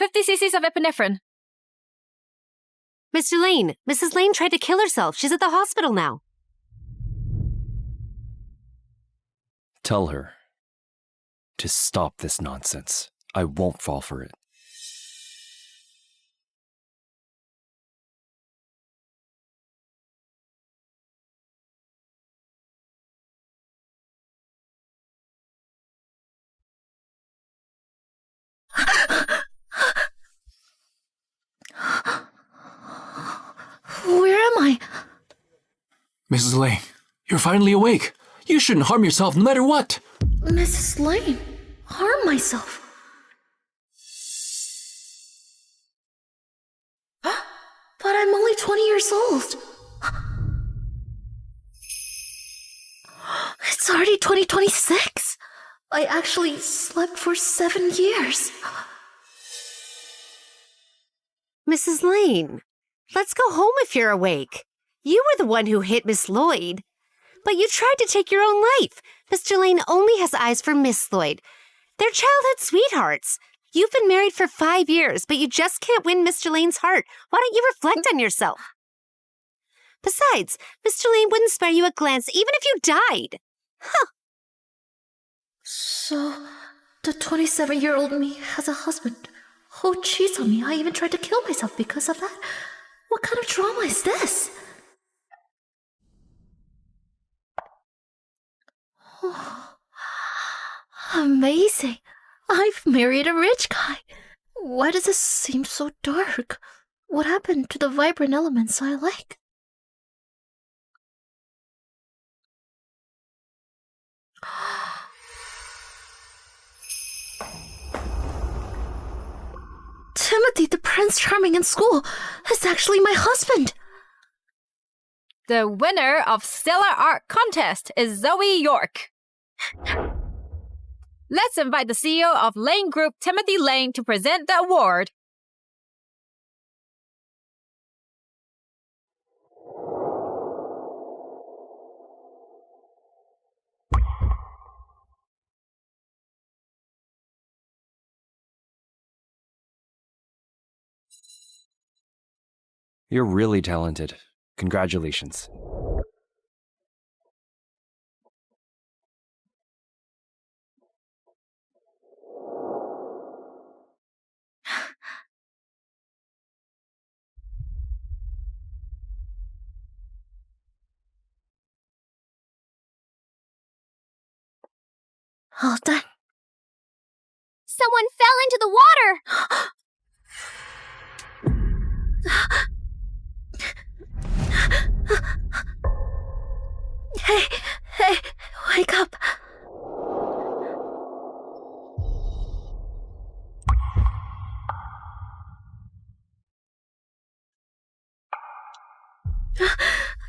50 cc's of epinephrine. Mr. Lane, Mrs. Lane tried to kill herself. She's at the hospital now. Tell her to stop this nonsense. I won't fall for it. Where am I? Mrs. Lane, you're finally awake. You shouldn't harm yourself no matter what. Mrs. Lane, harm myself. But I'm only 20 years old. It's already 2026. I actually slept for 7 years. Mrs. Lane, let's go home if you're awake. You were the one who hit Miss Lloyd. But you tried to take your own life. Mr. Lane only has eyes for Miss Lloyd. They're childhood sweethearts. You've been married for 5 years, but you just can't win Mr. Lane's heart. Why don't you reflect on yourself? Besides, Mr. Lane wouldn't spare you a glance even if you died. Huh. So, the 27-year-old me has a husband who cheats on me. I even tried to kill myself because of that. What kind of drama is this? Oh, amazing. I've married a rich guy. Why does this seem so dark? What happened to the vibrant elements I like? Timothy, the Prince Charming in school, is actually my husband. The winner of Stellar Art Contest is Zoey York. Let's invite the CEO of Lane Group, Timothy Lane, to present the award. You're really talented. Congratulations. All done. Someone fell into the water! Hey, wake up.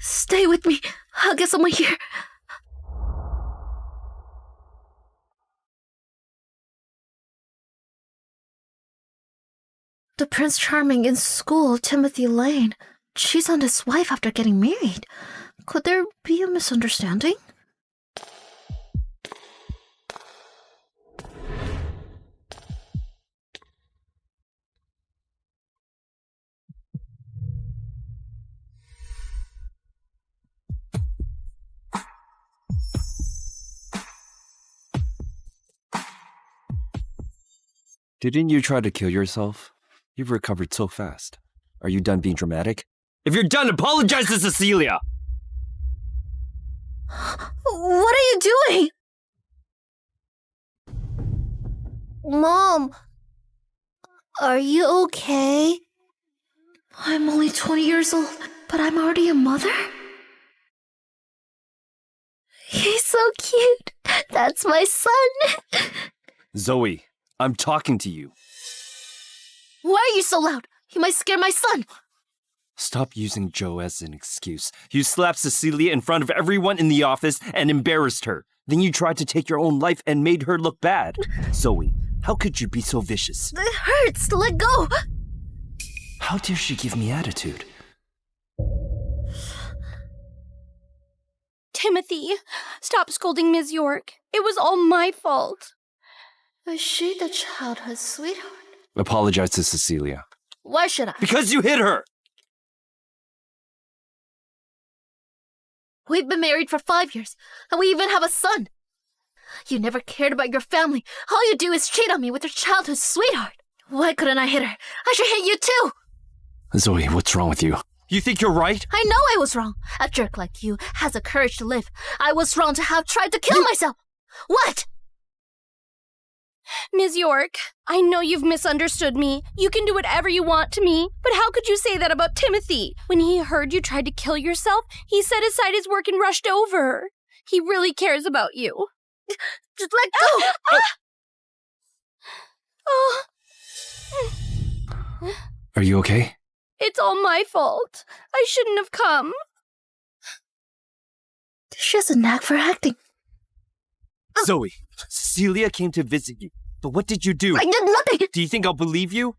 Stay with me. I'll get someone here. The Prince Charming in school, Timothy Lane, cheats on his wife after getting married. Could there be a misunderstanding? Didn't you try to kill yourself? You've recovered so fast. Are you done being dramatic? If you're done, apologize to Cecilia! What are you doing? Mom, are you okay? I'm only 20 years old, but I'm already a mother? He's so cute. That's my son. Zoey, I'm talking to you. Why are you so loud? You might scare my son. Stop using Joe as an excuse. You slapped Cecilia in front of everyone in the office and embarrassed her. Then you tried to take your own life and made her look bad. Zoey, how could you be so vicious? It hurts. Let go. How dare she give me attitude? Timothy, stop scolding Ms. York. It was all my fault. Is she the childhood sweetheart? Apologize to Cecilia. Why should I? Because you hit her! We've been married for 5 years, and we even have a son. You never cared about your family. All you do is cheat on me with your childhood sweetheart. Why couldn't I hit her? I should hit you too! Zoey, what's wrong with you? You think you're right? I know I was wrong. A jerk like you has the courage to live. I was wrong to have tried to kill myself. What? Ms. York, I know you've misunderstood me. You can do whatever you want to me. But how could you say that about Timothy? When he heard you tried to kill yourself, he set aside his work and rushed over. He really cares about you. Just let go! Oh, Are you okay? it's all my fault. I shouldn't have come. She has a knack for acting. Zoey, Cecilia came to visit you. But what did you do? I did nothing! Do you think I'll believe you?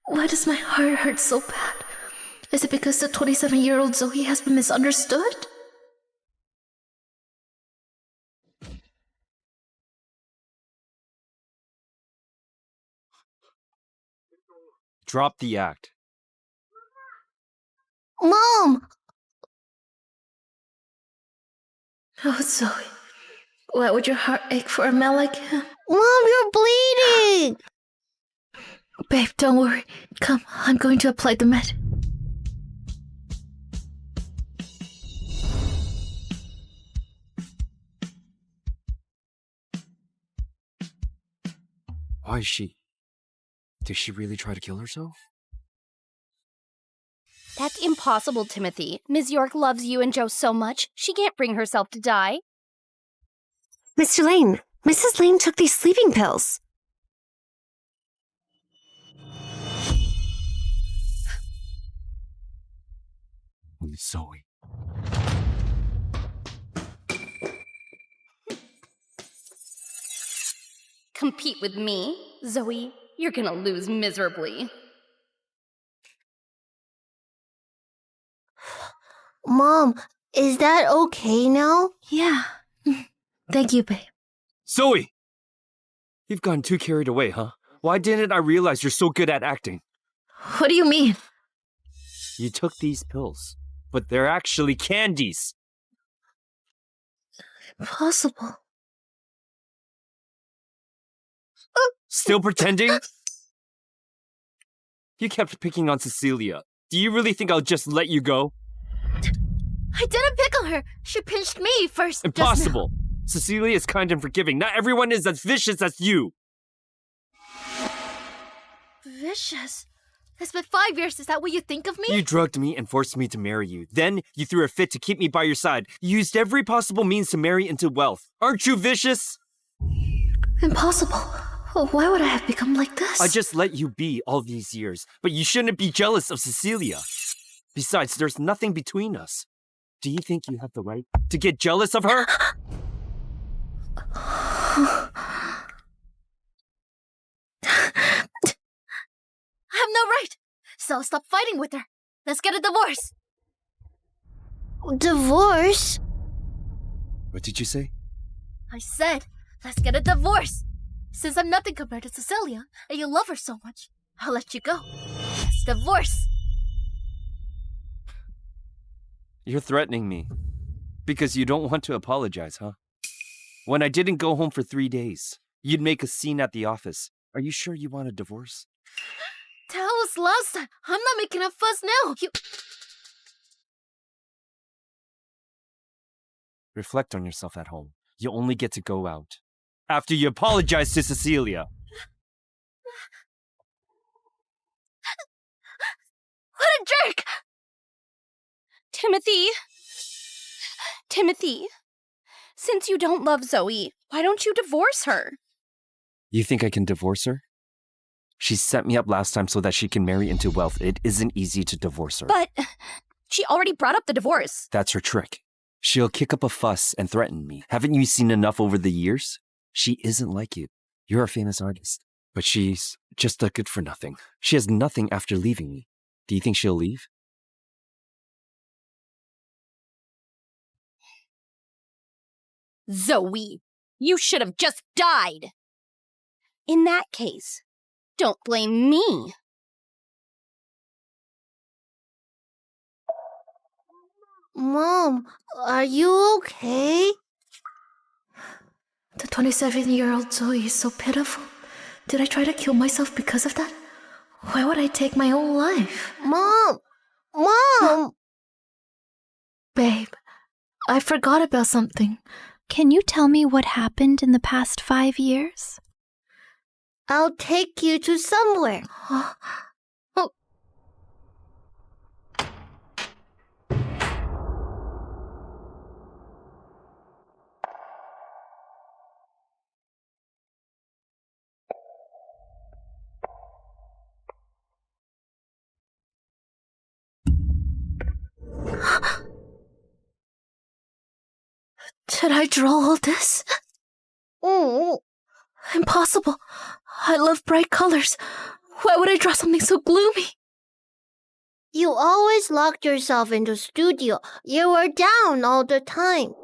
Why does my heart hurt so bad? Is it because the 27-year-old Zoey has been misunderstood? Drop the act. Mom! Oh, Zoey. Why would your heart ache for a man like him? Mom, you're bleeding! Babe, don't worry. Come, I'm going to apply the med. Why is she? Did she really try to kill herself? That's impossible, Timothy. Ms. York loves you and Joe so much, she can't bring herself to die. Mr. Lane, Mrs. Lane took these sleeping pills. Zoey. Compete with me, Zoey? You're gonna lose miserably. Mom, is that okay now? Yeah. Thank you, babe. Zoey! You've gotten too carried away, huh? Why didn't I realize you're so good at acting? What do you mean? You took these pills, but they're actually candies. Impossible. Still pretending? You kept picking on Cecilia. Do you really think I'll just let you go? I didn't pick on her. She pinched me first. just now. Impossible. Cecilia is kind and forgiving. Not everyone is as vicious as you. Vicious? It's been 5 years. Is that what you think of me? You drugged me and forced me to marry you. Then you threw a fit to keep me by your side. You used every possible means to marry into wealth. Aren't you vicious? Impossible. Oh, why would I have become like this? I just let you be all these years, but you shouldn't be jealous of Cecilia. Besides, there's nothing between us. Do you think you have the right to get jealous of her? I have no right. So I'll stop fighting with her. Let's get a divorce. Divorce? What did you say? I said, let's get a divorce. Since I'm nothing compared to Cecilia, and you love her so much, I'll let you go. Let's divorce. You're threatening me. Because you don't want to apologize, huh? When I didn't go home for 3 days, you'd make a scene at the office. Are you sure you want a divorce? That was last time. I'm not making a fuss now. Reflect on yourself at home. You only get to go out after you apologize to Cecilia. What a jerk! Timothy, since you don't love Zoey, why don't you divorce her? You think I can divorce her? She set me up last time so that she can marry into wealth. It isn't easy to divorce her. But she already brought up the divorce. That's her trick. She'll kick up a fuss and threaten me. Haven't you seen enough over the years? She isn't like you. You're a famous artist. But she's just a good-for-nothing. She has nothing after leaving me. Do you think she'll leave? Zoey, you should have just died. In that case, don't blame me. Mom, are you okay? The 27-year-old Zoey is so pitiful. Did I try to kill myself because of that? Why would I take my own life? Mom! Mom! Babe, I forgot about something. Can you tell me what happened in the past 5 years? I'll take you to somewhere. Oh. Did I draw all this? Oh, Impossible. I love bright colors. Why would I draw something so gloomy? you always locked yourself in the studio. You were down all the time.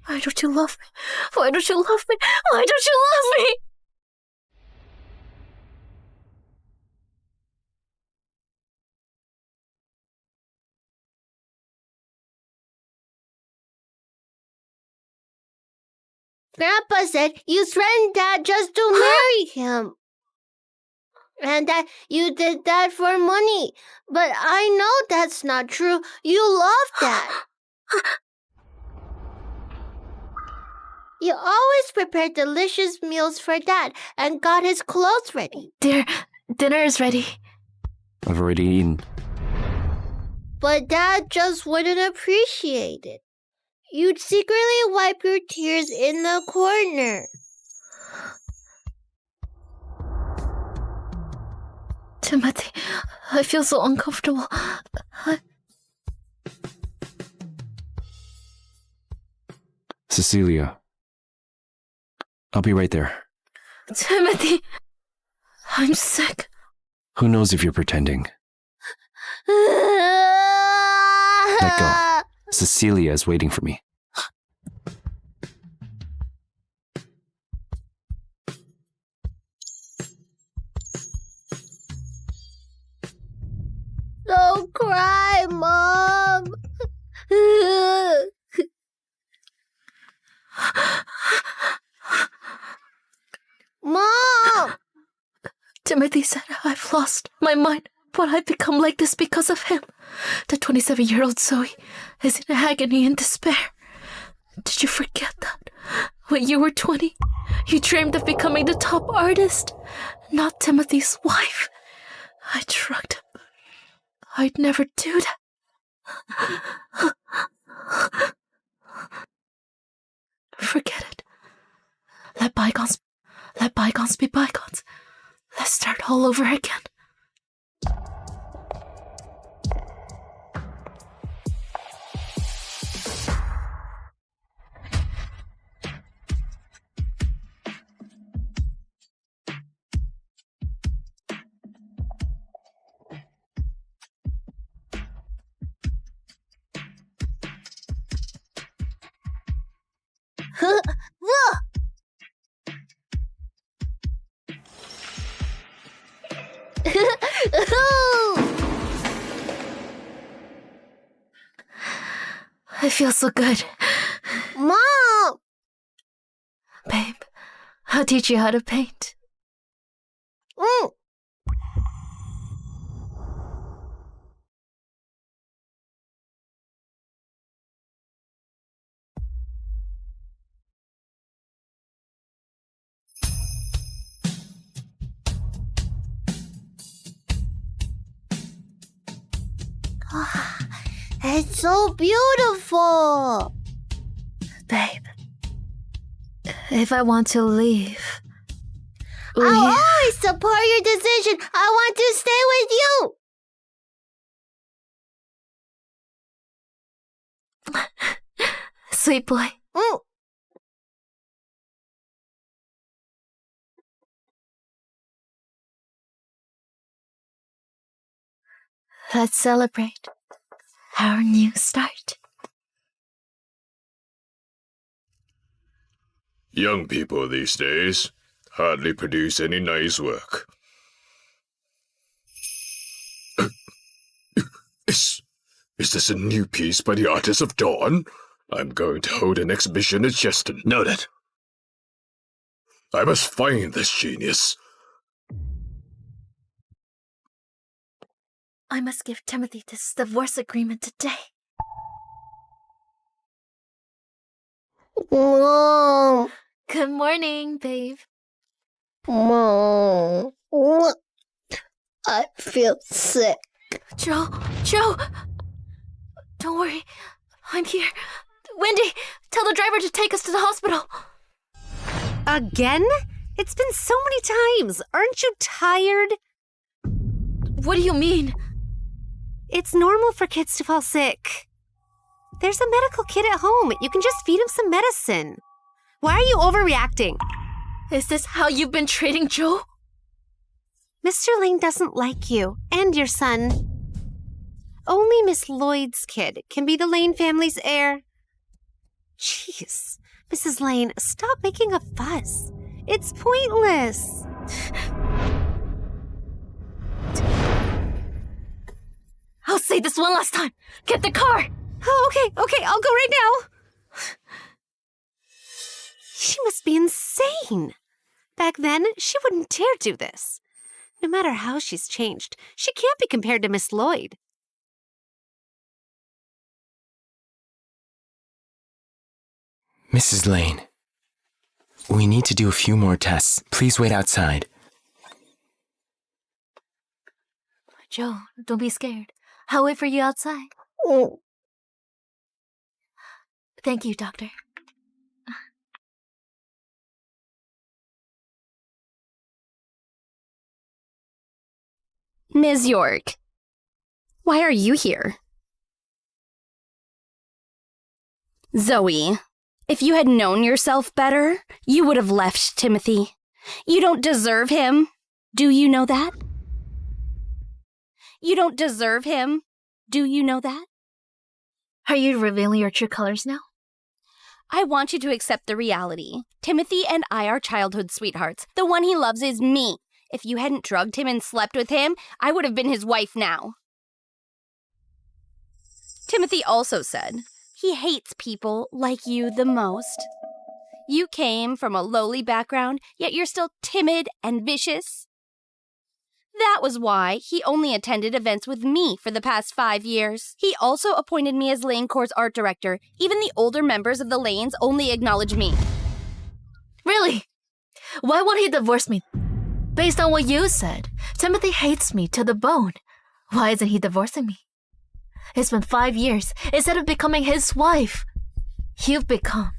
Why don't you love me? Why don't you love me? Why don't you love me? Grandpa said you threatened Dad just to marry him. And that you did that for money. But I know that's not true. You love Dad. You always prepared delicious meals for Dad and got his clothes ready. Dear, dinner is ready. I've already eaten. But Dad just wouldn't appreciate it. You'd secretly wipe your tears in the corner. Timothy, I feel so uncomfortable. Cecilia. I'll be right there. Timothy, I'm sick. Who knows if you're pretending? Let go. Cecilia is waiting for me. Don't cry, Mom. Mom! Timothy said I've lost my mind, but I've become like this because of him. The 27-year-old Zoey is in agony and despair. Did you forget that? When you were 20, you dreamed of becoming the top artist, not Timothy's wife. I shrugged him. I'd never do that. Forget it. Let bygones be bygones. Let's start all over again. I feel so good. Mom! Babe, I'll teach you how to paint. Mm. It's so beautiful. Babe, if I want to leave... I'll always support your decision. I want to stay with you. Sweet boy. Mm. Let's celebrate our new start. Young people these days hardly produce any nice work. Is this a new piece by the artist of Dawn? I'm going to hold an exhibition at Cheston. Noted. I must find this genius. I must give Timothy this divorce agreement today. Mom. Good morning, babe. Mom. I feel sick. Joe! Don't worry. I'm here. Wendy, tell the driver to take us to the hospital. Again? It's been so many times. Aren't you tired? What do you mean? It's normal for kids to fall sick. There's a medical kit at home. You can just feed him some medicine. Why are you overreacting? Is this how you've been treating Joe? Mr. Lane doesn't like you and your son. Only Miss Lloyd's kid can be the Lane family's heir. Jeez, Mrs. Lane, stop making a fuss. It's pointless. I'll say this one last time. Get the car! Oh, okay, I'll go right now. She must be insane. Back then, she wouldn't dare do this. No matter how she's changed, she can't be compared to Miss Lloyd. Mrs. Lane, we need to do a few more tests. Please wait outside. Joe, don't be scared. I'll wait for you outside. Oh. Thank you, doctor. Ms. York, why are you here? Zoey, if you had known yourself better, you would have left Timothy. You don't deserve him. Do you know that? You don't deserve him. Do you know that? Are you revealing your true colors now? I want you to accept the reality. Timothy and I are childhood sweethearts. The one he loves is me. If you hadn't drugged him and slept with him, I would have been his wife now. Timothy also said he hates people like you the most. You came from a lowly background, yet you're still timid and vicious. That was why he only attended events with me for the past 5 years. He also appointed me as Lane Corps' art director. Even the older members of the Lanes only acknowledge me. Really? Why won't he divorce me? Based on what you said, Timothy hates me to the bone. Why isn't he divorcing me? It's been 5 years. Instead of becoming his wife, you've become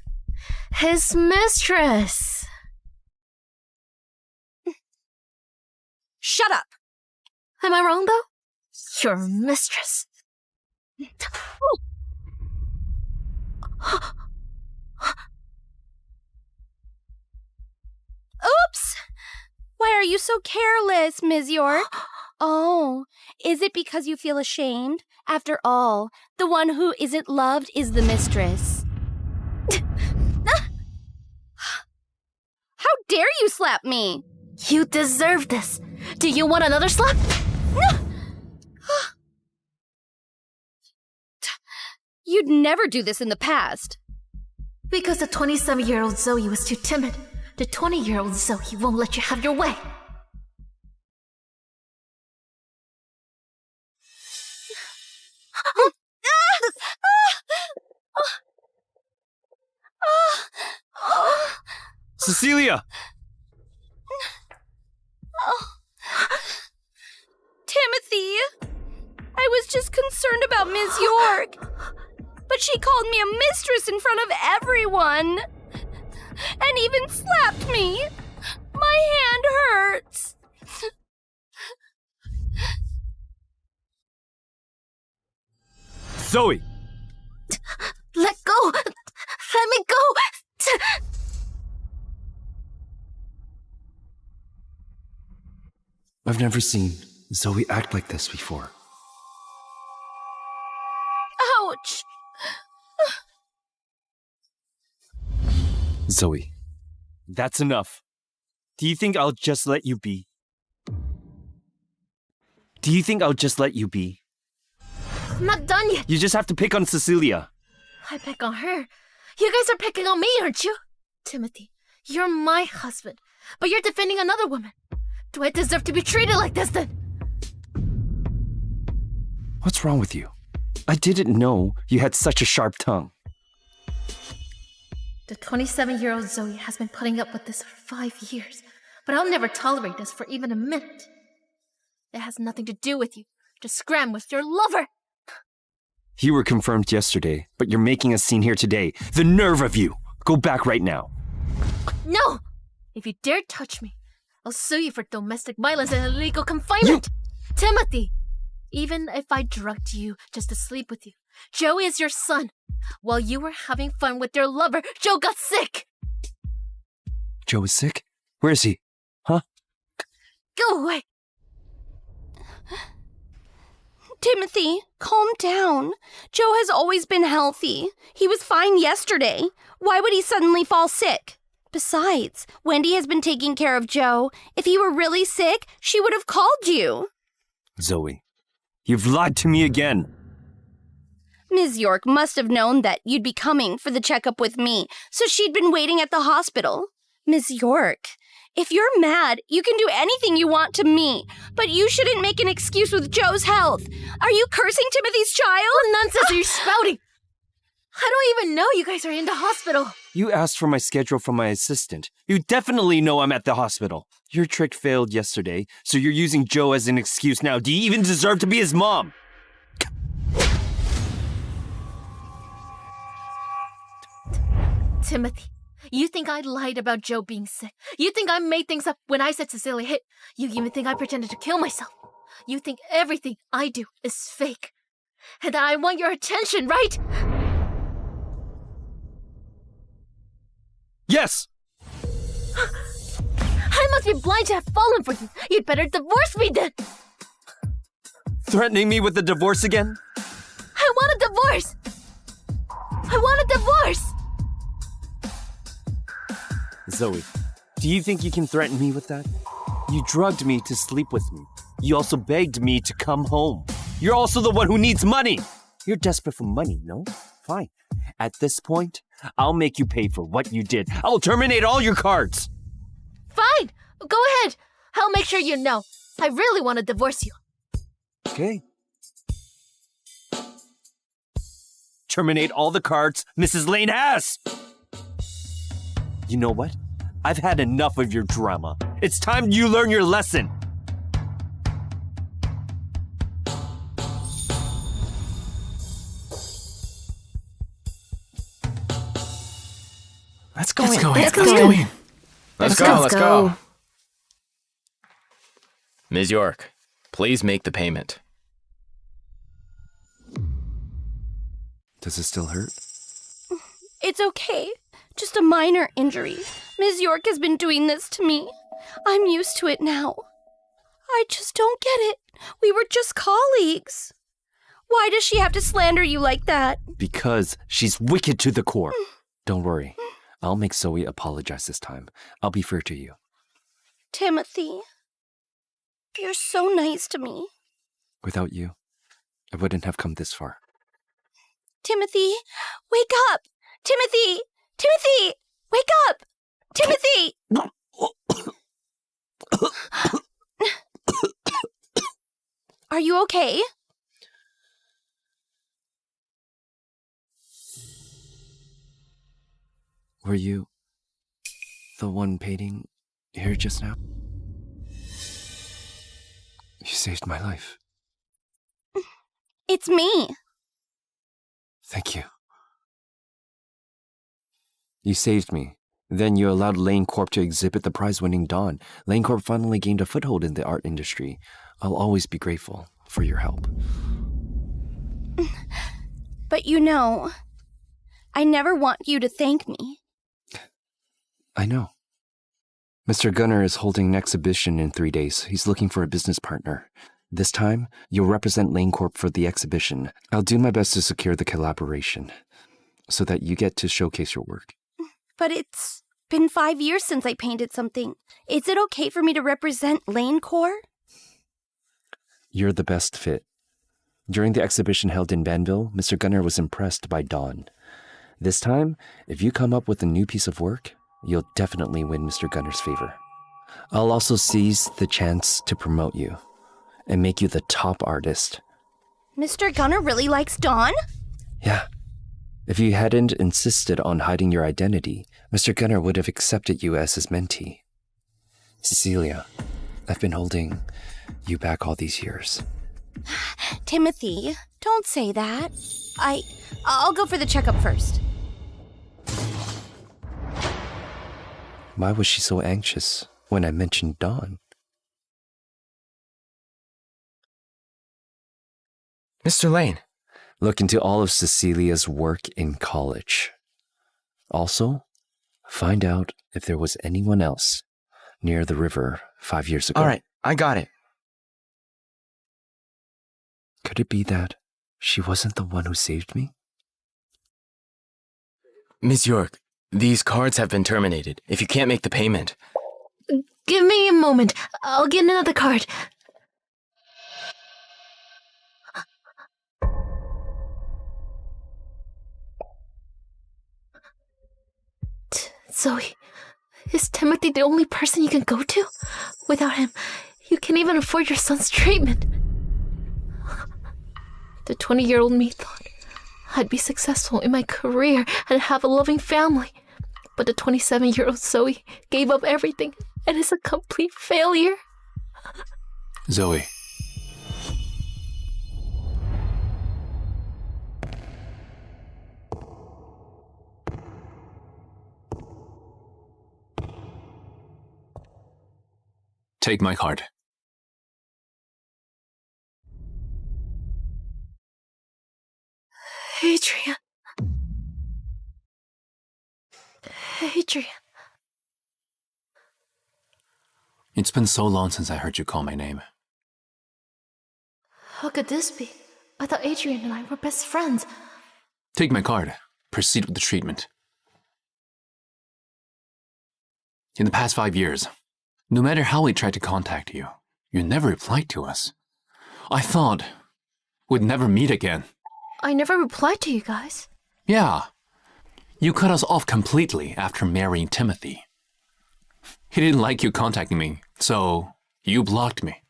his mistress. Shut up! Am I wrong, though? Your mistress. Oops! Why are you so careless, Ms. York? Oh, is it because you feel ashamed? After all, the one who isn't loved is the mistress. How dare you slap me? You deserve this. Do you want another slap? You'd never do this in the past. Because the 27-year-old Zoey was too timid. The 20-year-old Zoey won't let you have your way. Cecilia! Timothy! I was just concerned about Ms. York. But she called me a mistress in front of everyone. And even slapped me. My hand hurts. Zoey! Let go! Let me go! I've never seen Zoey act like this before. Zoey, that's enough. Do you think I'll just let you be? Do you think I'll just let you be? I'm not done yet. You just have to pick on Cecilia. I pick on her. You guys are picking on me, aren't you? Timothy, you're my husband, but you're defending another woman. Do I deserve to be treated like this then? What's wrong with you? I didn't know you had such a sharp tongue. The 27-year-old Zoey has been putting up with this for 5 years, but I'll never tolerate this for even a minute. It has nothing to do with you. Just scram with your lover. You were confirmed yesterday, but you're making a scene here today. The nerve of you! Go back right now. No! If you dare touch me, I'll sue you for domestic violence and illegal confinement. Timothy, even if I drugged you just to sleep with you, Joe is your son. While you were having fun with your lover, Joe got sick. Joe is sick? Where is he? Huh? Go away. Timothy, calm down. Joe has always been healthy. He was fine yesterday. Why would he suddenly fall sick? Besides, Wendy has been taking care of Joe. If he were really sick, she would have called you. Zoey, you've lied to me again. Ms. York must have known that you'd be coming for the checkup with me, so she'd been waiting at the hospital. Ms. York, if you're mad, you can do anything you want to me, but you shouldn't make an excuse with Joe's health. Are you cursing Timothy's child? What nonsense are you spouting? I don't even know you guys are in the hospital. You asked for my schedule from my assistant. You definitely know I'm at the hospital. Your trick failed yesterday, so you're using Joe as an excuse now. Do you even deserve to be his mom? Timothy, you think I lied about Joe being sick? You think I made things up when I said Cecilia hit? You even think I pretended to kill myself? You think everything I do is fake? And that I want your attention, right? Yes! I must be blind to have fallen for you. You'd better divorce me then. Threatening me with a divorce again? I want a divorce. I want a divorce. Zoey, do you think you can threaten me with that? You drugged me to sleep with me. You also begged me to come home. You're also the one who needs money. You're desperate for money, no? Fine. At this point, I'll make you pay for what you did. I'll terminate all your cards. Fine. Go ahead. I'll make sure you know. I really want to divorce you. Okay. Terminate all the cards Mrs. Lane has. You know what? I've had enough of your drama. It's time you learn your lesson. Let's go Let's in. go in. Let's Let's go go in. in. Let's go. Ms. York, please make the payment. Does it still hurt? It's okay. Just a minor injury. Ms. York has been doing this to me. I'm used to it now. I just don't get it. We were just colleagues. Why does she have to slander you like that? Because she's wicked to the core. Don't worry. I'll make Zoey apologize this time. I'll be fair to you. Timothy, you're so nice to me. Without you, I wouldn't have come this far. Timothy, wake up! Timothy! Timothy! Wake up! Timothy! Are you okay? Were you the one painting here just now? You saved my life. It's me. Thank you. You saved me. Then you allowed Lane Corp to exhibit the prize-winning Dawn. Lane Corp finally gained a foothold in the art industry. I'll always be grateful for your help. But you know, I never want you to thank me. I know. Mr. Gunner is holding an exhibition in 3 days. He's looking for a business partner. This time, you'll represent Lane Corp for the exhibition. I'll do my best to secure the collaboration so that you get to showcase your work. But it's been 5 years since I painted something. Is it okay for me to represent Lane Corps? You're the best fit. During the exhibition held in Banville, Mr. Gunner was impressed by Dawn. This time, if you come up with a new piece of work, you'll definitely win Mr. Gunner's favor. I'll also seize the chance to promote you and make you the top artist. Mr. Gunner really likes Dawn? Yeah. If you hadn't insisted on hiding your identity, Mr. Gunner would have accepted you as his mentee. Cecilia, I've been holding you back all these years. Timothy, don't say that. I'll go for the checkup first. Why was she so anxious when I mentioned Dawn? Mr. Lane. Look into all of Cecilia's work in college. Also, find out if there was anyone else near the river 5 years ago. All right, I got it. Could it be that she wasn't the one who saved me? Ms. York, these cards have been terminated. If you can't make the payment. Give me a moment. I'll get another card. Zoe, is Timothy the only person you can go to? Without him, you can't even afford your son's treatment. The 20-year-old me thought I'd be successful in my career and have a loving family. But the 27-year-old Zoe gave up everything and is a complete failure. Zoe. Take my card. Adrian. Adrian. It's been so long since I heard you call my name. How could this be? I thought Adrian and I were best friends. Take my card. Proceed with the treatment. In the past 5 years, no matter how we tried to contact you, you never replied to us. I thought we'd never meet again. I never replied to you guys. Yeah. You cut us off completely after marrying Timothy. He didn't like you contacting me, so you blocked me.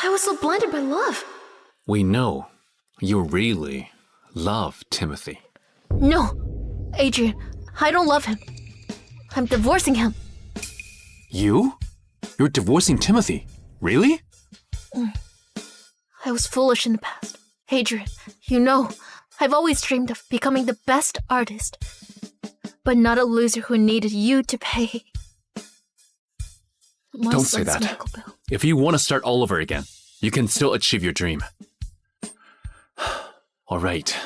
I was so blinded by love. We know you really love Timothy. No, Adrian, I don't love him. I'm divorcing him. You? You're divorcing Timothy? Really? I was foolish in the past. Adrian, you know, I've always dreamed of becoming the best artist, but not a loser who needed you to pay. My Don't say son's that. medical bill. If you want to start all over again, you can still achieve your dream. All right.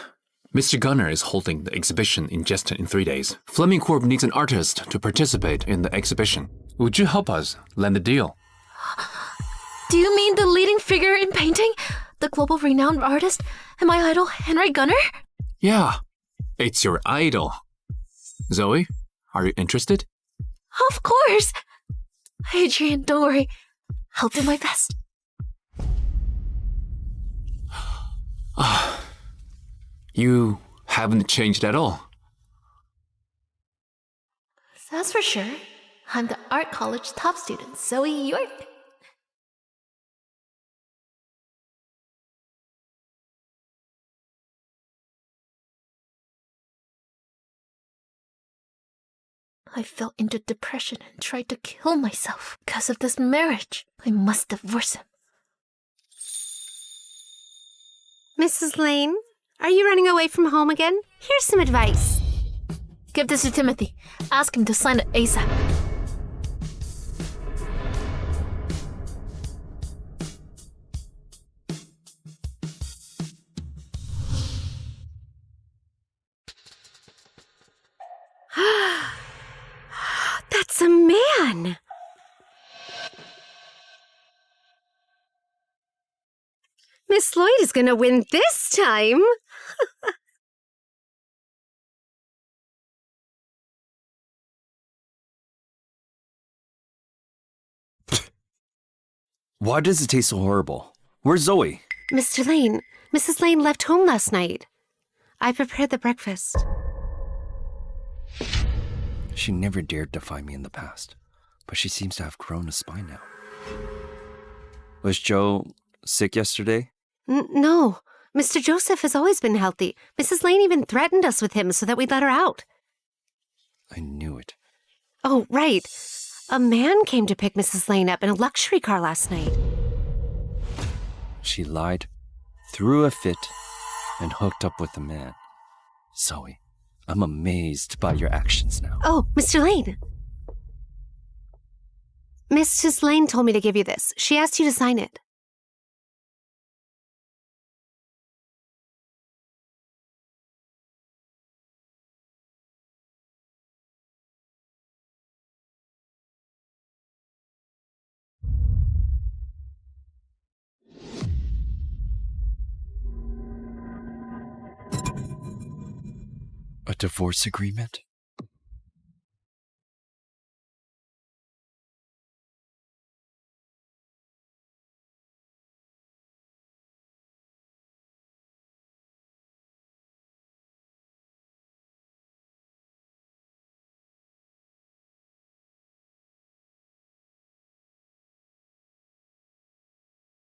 Mr. Gunner is holding the exhibition in Jeston in 3 days. Fleming Corp needs an artist to participate in the exhibition. Would you help us land the deal? Do you mean the leading figure in painting? The global renowned artist and my idol, Henry Gunner? Yeah, it's your idol. Zoe, are you interested? Of course! Adrian, don't worry. I'll do my best. You haven't changed at all. That's for sure. I'm the art college top student, Zoey York. I fell into depression and tried to kill myself because of this marriage. I must divorce him. Mrs. Lane, are you running away from home again? Here's some advice. Give this to Timothy. Ask him to sign it ASAP. That's a man. Miss Lloyd is gonna win this time. Why does it taste so horrible? Where's Zoe? Mr. Lane, Mrs. Lane left home last night. I prepared the breakfast. She never dared defy me in the past, but she seems to have grown a spine now. Was Joe sick yesterday? No. Mr. Joseph has always been healthy. Mrs. Lane even threatened us with him so that we'd let her out. I knew it. Oh, right. A man came to pick Mrs. Lane up in a luxury car last night. She lied, threw a fit, and hooked up with the man. Zoe, I'm amazed by your actions now. Oh, Mr. Lane. Mrs. Lane told me to give you this. She asked you to sign it. A divorce agreement?